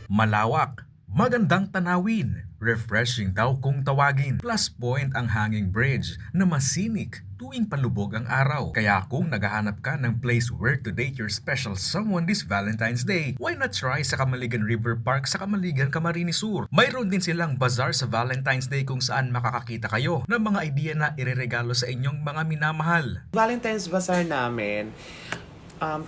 Malawak, magandang tanawin, refreshing daw kung tawagin. Plus point ang hanging bridge na masinik tuwing palubog ang araw. Kaya kung naghahanap ka ng place where to date your special someone this Valentine's Day, why not try sa Camaligan River Park sa Camaligan, Camarines Sur. Mayroon din silang bazaar sa Valentine's Day kung saan makakakita kayo ng mga idea na ireregalo sa inyong mga minamahal. Valentine's Bazaar namin,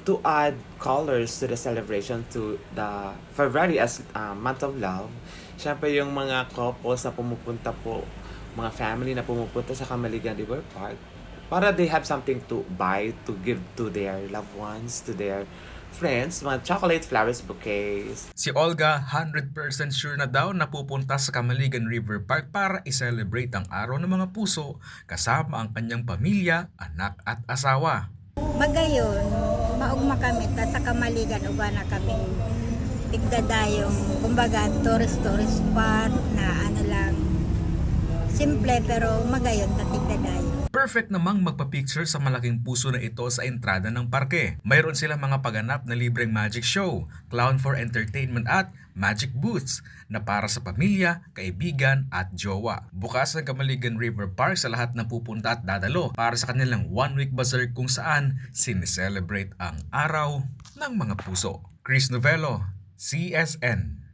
to add colors to the celebration to the February as month of love. Siyempre yung mga couples na pumupunta po, mga family na pumupunta sa Camaligan River Park, para they have something to buy, to give to their loved ones, to their friends, mga chocolate, flowers, bouquets. Si Olga, 100% sure na daw na pupunta sa Camaligan River Park para i-celebrate ang araw ng mga puso kasama ang kanyang pamilya, anak at asawa. Magayon, maugma kami, ta sa Camaligan, uba na kaming tigdadayong, kumbaga, tourist spot na ano lang, simple pero magayon, ta tigdadayo. Perfect namang magpa-picture sa malaking puso na ito sa entrada ng parke. Mayroon silang mga paganap na libreng magic show, clown for entertainment at magic booths na para sa pamilya, kaibigan at jowa. Bukas ang Camaligan River Park sa lahat na pupunta at dadalo para sa kanilang one-week bazaar kung saan sineselebrate ang araw ng mga puso. Chris Novello, CSN.